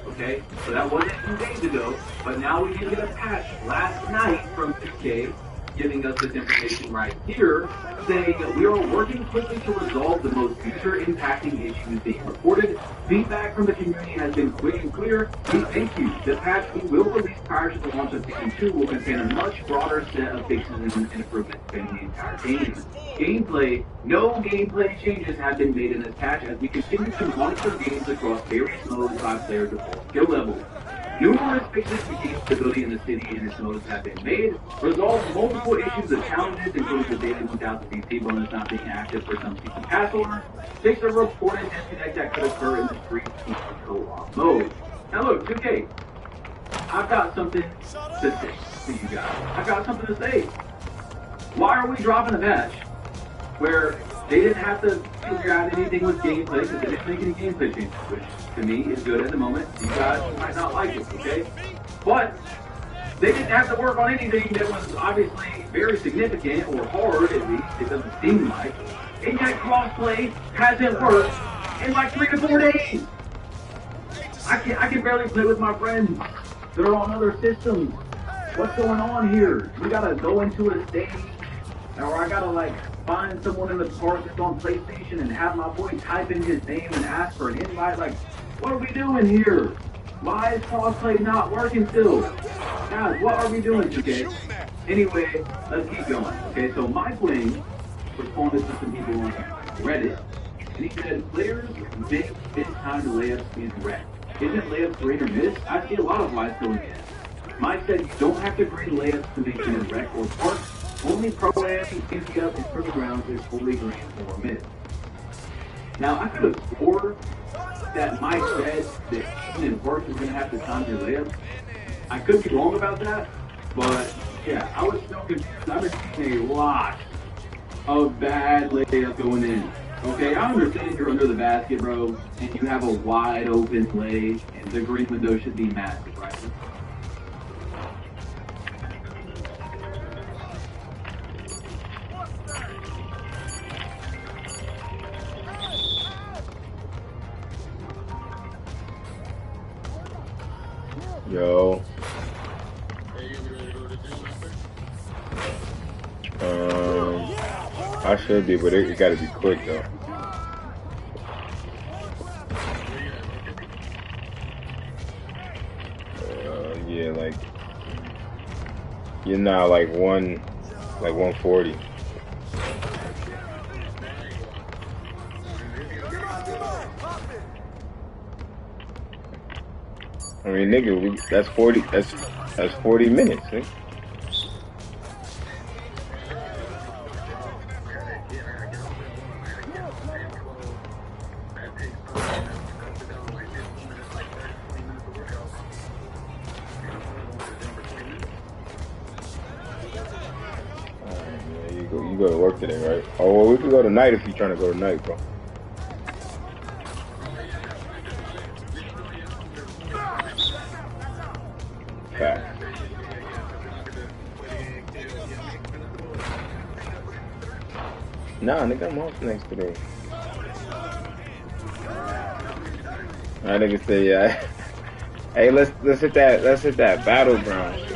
Okay, so that wasn't 2 days ago, but now we did get a patch last night from 2K giving us this information right here, saying that we are working quickly to resolve the most user-impacting issues being reported. Feedback from the community has been quick and clear. We thank you. The patch we will release prior to the launch of Season 2 will contain a much broader set of fixes and improvements spanning the entire game. Gameplay, no gameplay changes have been made in this patch as we continue to monitor games across various modes by player default skill levels. Numerous fixes to game stability in the city and its modes have been made. Resolve multiple issues of challenges, including the daily 1000 VC bonus not being active for some season pass owners. Fix a reported disconnect that could occur in the street co-op mode. Now look, 2K, I've got something to say to you guys. I've got something to say. Why are we dropping a patch where they didn't have to figure out anything with gameplay because they didn't make any gameplay changes, which to me is good at the moment. You guys might not like it, okay? But they didn't have to work on anything that was obviously very significant or hard, at least it doesn't seem like. And yet crossplay hasn't worked in like 3 to 4 days. I can barely play with my friends that are on other systems. What's going on here? We gotta go into a stage, or I gotta like find someone in the park that's on PlayStation and have my boy type in his name and ask for an invite. Like, what are we doing here? Why is crossplay not working still? Guys, what are we doing, okay? Anyway, let's keep going. Okay, so Mike Wing responded to some people on Reddit, and he said, players make mid-time layups in rec. Isn't layups green or miss? I see a lot of lights going in. Mike said you don't have to green layups to make it in rec or park. Only pro-am, empty up, and for the grounds is fully green or miss. Now, I could have swore that Mike said that even in work you're going to have to time your layups. I could be wrong about that, but yeah, I was still confused. I've been seeing a lot of bad layups going in. Okay, I understand you're under the basket, bro, and you have a wide open lay, and the green window should be massive, right? Yo. I should be, but it gotta be quick though. Yeah, like you're now like 140. I mean, nigga, that's 40. That's 40 minutes. Eh? You go to work today, right? Oh, well, we can go tonight if you're trying to go tonight, bro. Fact. Nah, nigga, I'm off next today. Alright, nigga say, yeah. Hey, let's hit that battleground shit.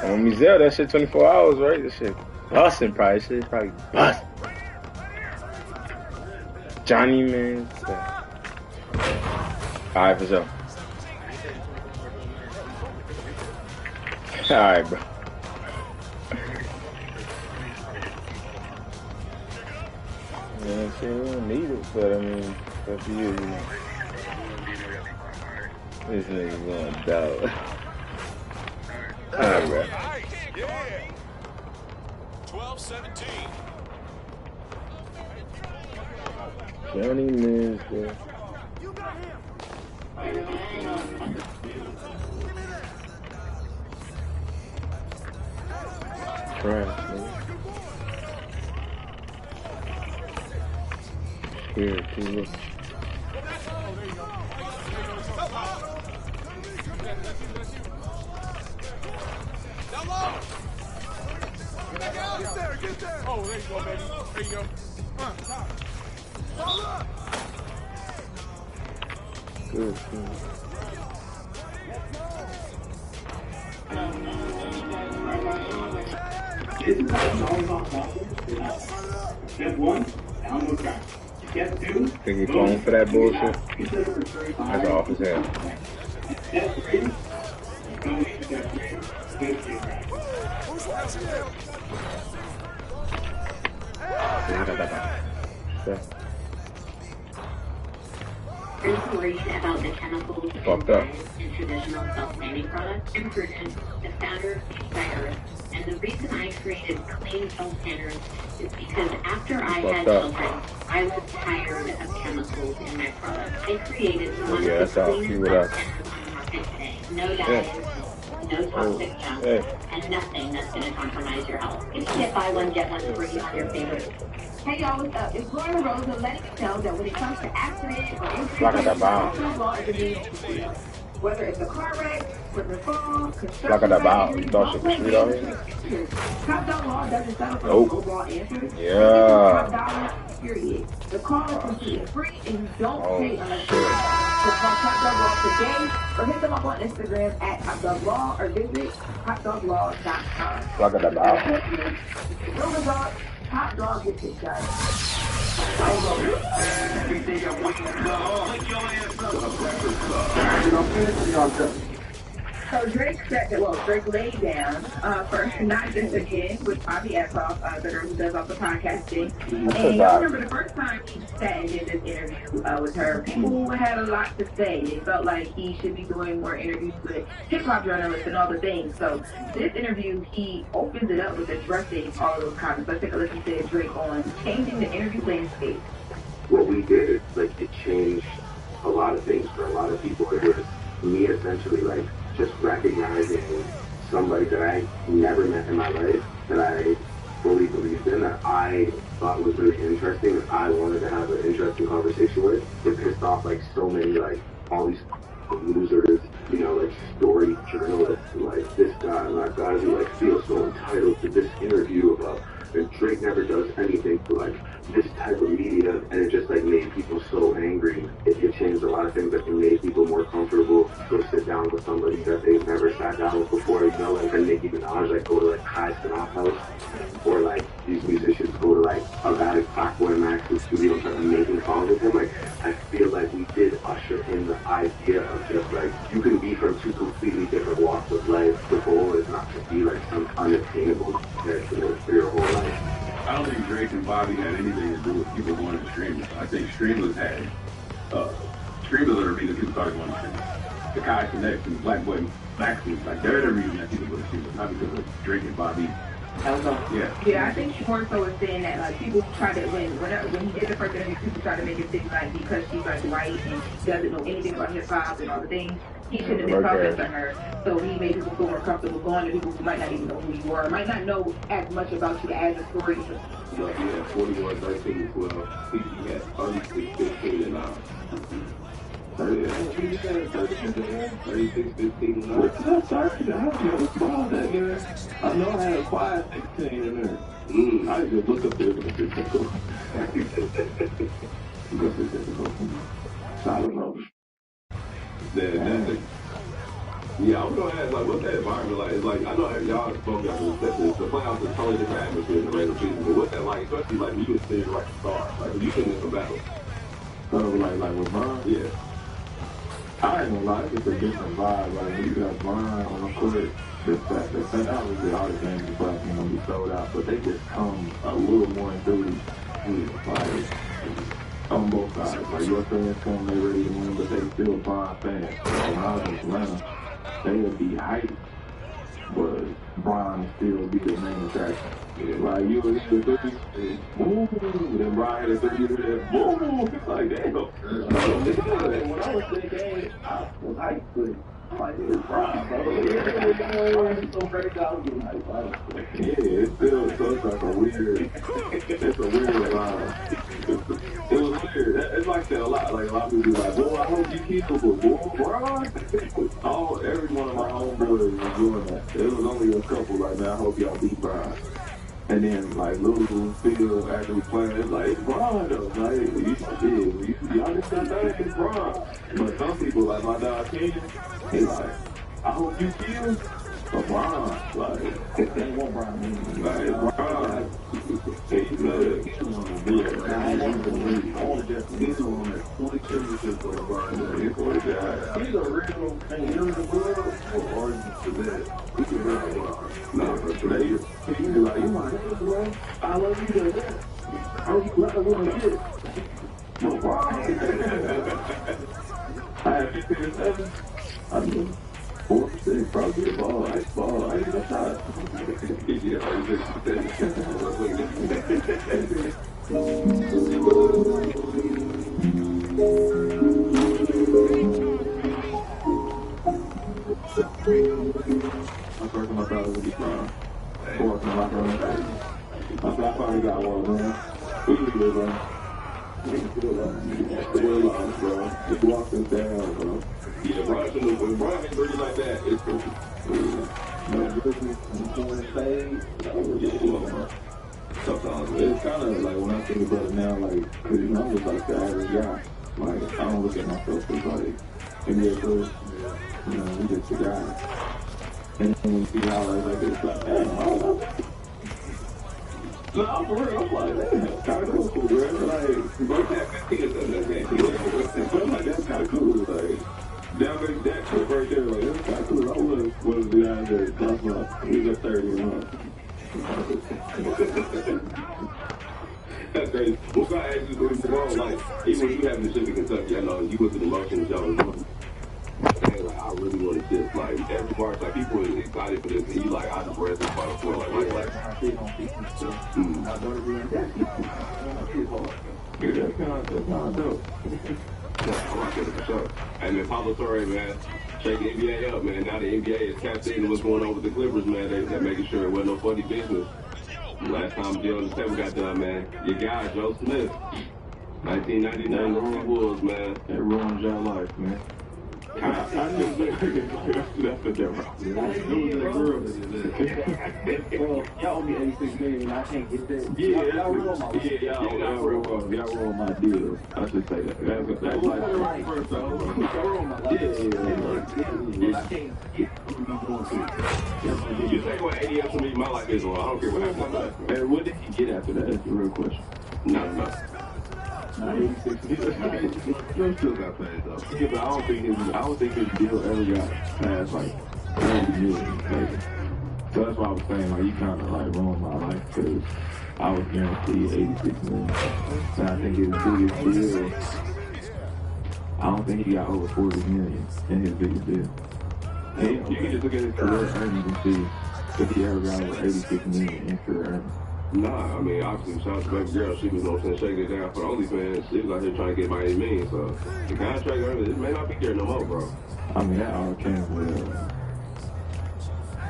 On Mizel, that shit 24 hours, right? That shit. busting probably. Shit probably busting. Johnny man. Alright, for sure. Alright, bro. You know what I'm saying? We don't need it, but I mean, that's for you, you know. This nigga going down. Alright, bro. 12-17. Johnny Miz, bro. Trash, man. Scared too, look. Get there. Oh, there you go, baby. There you go. Good, Step 1, downward track. Step 2, think he falling for that bullshit? That's off his head. Step 3, going to step 3, Are you worried about the chemicals Fucked up. in traditional self-tanning products? I'm Prudence, the founder of Acctivated, and the reason I created clean self-tanners is because after I had children, I was tired of chemicals in my products. I created one of the cleanest self-tanners on the market today. No dyes, no toxic junk, and nothing that's going to compromise your health. If you get buy one, get one free on your favorite. Hey y'all, what's up? It's Gloria Rosa letting you know that when it comes to accidents or injuries, whether it's a car wreck, slip and fall, construction, you thought shit was sweet out here? Top Dog Law doesn't settle for overall answers. Yeah. Top Dollar, period. The call is completely free and you don't pay unless you so call Top Dog Law today or hit them up on Instagram at Top Dog Law or visit topdoglaw.com. No results. Top Dog gets it done. So Drake said that, Drake laid down for Not Just Again with Bobby Eckhoff, the girl who does all the podcasting. And I remember the first time he sat and did this interview with her, people had a lot to say. They felt like he should be doing more interviews with hip-hop journalists and all the things. So this interview, he opens it up with addressing all of those comments. Let's take a listen to Drake on changing the interview landscape. What we did, like, it changed a lot of things for a lot of people. It was me essentially, like, just recognizing somebody that I never met in my life, that I fully believed in, that I thought was really interesting, that I wanted to have an interesting conversation with. It pissed off, like, so many, like, all these losers, you know, like, story journalists, like, this guy and that guy who, like, feels so entitled to this interview about, and Drake never does anything for, like, this type of media, and it just, like, made people so angry. It changed a lot of things, that it made people more comfortable to sit down with somebody that they've never sat down with before, you know, like, and Nicki Minaj, like, go to, like, Kai Cenat house, or, like, these musicians go to, like, Avatic Blackboy Max's studio and start making songs with him. Like, I feel like we did usher in the idea of just, like, you can be from two completely different walks of life. The goal is not to be, like, some unattainable character for your whole life. I don't think Drake and Bobby had anything to do with people going to streamers. I think streamers had, streamers are the reason people started going to streamers. The Kai Connect and Blackboy Maxi, like, they're the reason that people go to streamers, not because of Drake and Bobby. Yeah, I think more so is saying that, like, people try to, when he did the first interview, people try to make it seem like because she's, like, white and she doesn't know anything about hip-hop and all the things, he shouldn't have been talking to her. So he made people feel more comfortable going to people who might not even know who you were, might not know as much about you as a story. You know, he had 41, 13, 12, he had 36, 15, and 9. 36, 15, and 9. What's up, sir? I never saw that, man. I know I had a quiet 16 in there. I just look up there, but it's difficult. Solid road. That Yeah, I was gonna ask, like, what's that environment like? It's like, I know y'all spoke about this, that the playoffs is totally different atmosphere in the regular season, but what's that like, especially like when you consider like a star, like when you get in some battles? So like with Bron, Yeah. I ain't gonna lie, it's just a different vibe. Like when you got Bron on the court, the fact obviously all the games are probably gonna be sold out, but they just come a little more enthused. Like on both sides. Like your fans come, they ready to win, but they still Bron fans. So when I was in Atlanta, they would be hyped, but Bron still be the main attraction. Yeah. Like you would hit the three, boom, then Bron hit a three, then boom. It's like damn. And when I was in the game, I was hyped, but I'm like, it's Bron, bro. It's so crazy. I was getting hyped. Yeah, it's still so it's like a weird. It's a weird vibe. It was weird. It's like that a lot. Like a lot of people be like, "Boy, I hope you keep it, but boy, Bron." Every one of my homeboys was doing that. There was only a couple like, man, I hope y'all beat Bron. And then like Lou still actually playing. It's like it's Bron though. Like y'all just got that. It's Bron. But some people like my dog Kenyon, he like, I hope you kill. But Bron, like, they want Bron. Like it's Bron. He's good. I want to just he's on that 20 championships for LeBron. He's 40 guys. He's a real thing. He's a real argument for that. He's a real LeBron. No, but today, he's like, you my name, bro. I love you to that. How you let a woman get? LeBron. I had 15 and 7. I mean, 4 for 6, probably a ball, ice ball, I ain't got shot. My first time I thought it would be fun. Fourth time I thought it I finally got one, man. We need to run. Still lost, bro. Just walk this down, bro. Yeah, when Bron hits three like that, it's cool. Sometimes it's kind of like when I think about it now, like, cause I'm just like the average guy. Like, I don't look at myself as like, NBA first, we just the guy. And then when you see highlights like this, like, damn, I don't know. No, I'm for real, I'm like, damn, that's kind of cool, bro. Like, bro, that 15 or something like that. But I'm like, that's kind of cool, like. That clip right there, like, that's kind of cool. I was one of the guys that talked about, he's a 30 a month. That's crazy. Well, God asked you going tomorrow, like, even when you having the shit in Kentucky, I know you went through the motions, y'all was doing. And like, I really wanted this, like, every March, like, people are excited for this, and you like, I just read this Final Four, like, I don't agree on that. That's kind of dope. Yeah, I like it for sure. Hey, man, Pablo Torre, man, shake the NBA up, man. Now the NBA is captained what's going on with the Clippers, man. They're making sure it wasn't no funny business. Last time Joe the 7 got done, man, your guy, Joe Smith, 1999 Wolves, man. That ruins your life, man. I knew that's the difference. Well, y'all owe me 86 million and I can't get that. Y'all ruined my deal. I should say that. That's like first off. I can't get You take what 80 else to me, my life is wrong. I don't care what happens. And what did he get after that? That's the real question. Not enough. 86 million. Still got paid though. Yeah, but I don't think his deal ever got past like 30 million, maybe. So that's why I was saying, like, you kind of like ruined my life because I was guaranteed 86 million. And I think his biggest deal, I don't think he got over 40 million in his biggest deal. And you can just look at his career earnings and see if he ever got over 86 million in career earnings. Nah, I mean, obviously, shout out to baby girl. She was, shaking it down for the OnlyFans. She was out here trying to get by any means, so the contract, it may not be there no more, bro. I mean, that all came with,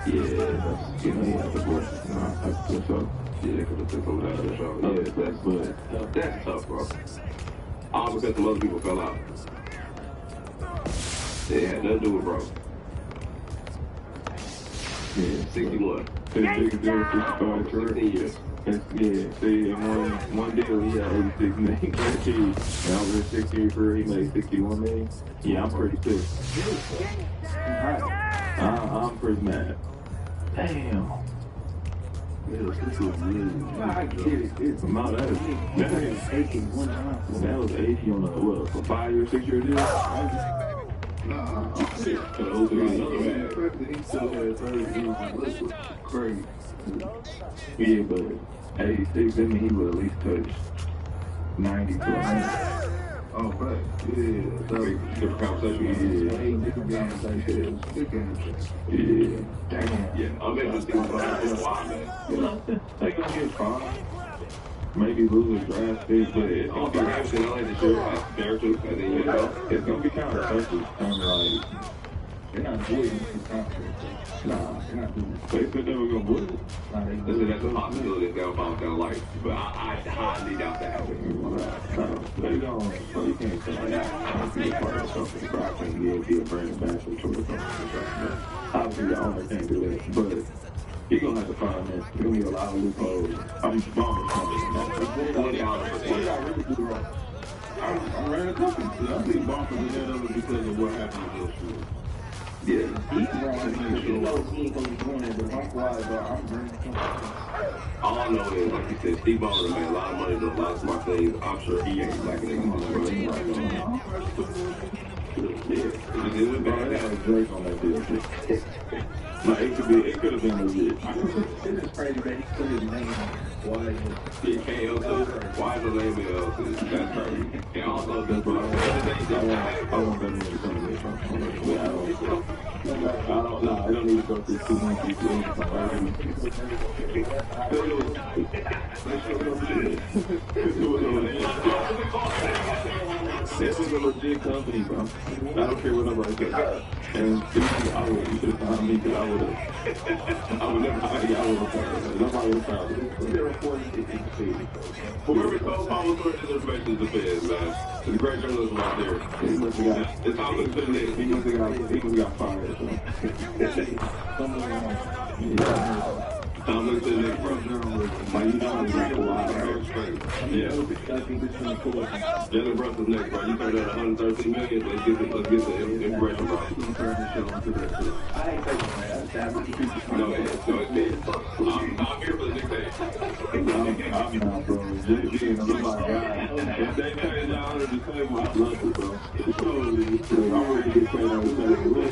he had the voice. I feel so. Yeah, because it took him out of the show. Yeah, that's tough, bro. All because some other people fell out. They had nothing to do with bro. Yeah, 61. His biggest deal was 65 16 years. Yeah, see, in one deal he had 86 million guaranteed, and over his 6-year career he made 61 million. Yeah, I'm pretty pissed. first match. Damn. Yeah, this was good. I get it. It's that was 80 one time. That was 80 on a, for 5 or 6 year deal? Nah, shit. For the whole thing. He still had 30 years. Crazy. Yeah, but 86, that means he would at least touch 90 to 100. Oh, right. Yeah. Different conversation. Yeah. Different games like that. Big games. Yeah. Damn. Yeah. I'm able to see why, man. They gonna get fined. Maybe lose a draft pick, but it's gonna be everything on the show there too. And then you know, it's gonna be kind of effective. Kind of like they're not doing this contract. Nah, they're not doing it. They said they were gonna bully. Listen, that's a possibility they'll find down life, but I highly doubt that happening. They don't. So you can't say that. I don't be a part of something. But I can't be a brand ambassador to the company. Obviously, the owner can't do that, but you're gonna have to find this. There's gonna be a lot of loopholes. I'm bombing something. What did I really do wrong? I ran a company. I'm being bumping the head of it because of what happened with those shoes. Yeah. He's wrong. He knows he ain't gonna be doing it, but likewise, I'm running a company. All I know is, like you said, Steve Ballmer made a lot of money, doing a lot of smart things. I'm sure he ain't like it. It was bad. That was Drake on that deal. No, it could have been legit. It is crazy that he put his name on it. Why is the name LC? That's crazy. And also, that's what I want them to come to me. I don't know. I don't need to go through too many people. This was a legit company, bro. I don't care what nobody says. And you should have found me because I would never hire you. I would have found nobody would have found it. Whoever told Paul Torres his information is the feds, man. It's a great journalism out there. He must have got, it's all good to this. He must have got fired. I'm looking at the next bro. Like, you know, it's like a lot of straight. Yeah. Jalen Brunson's next, bro. You turned out 113 million. Let's get the information, bro. I ain't taking that. No, it's I'm here for the next day. I'm not, bro. You're my guy. If they know it's not under the table, I love it, bro. I'm ready to get paid on the table.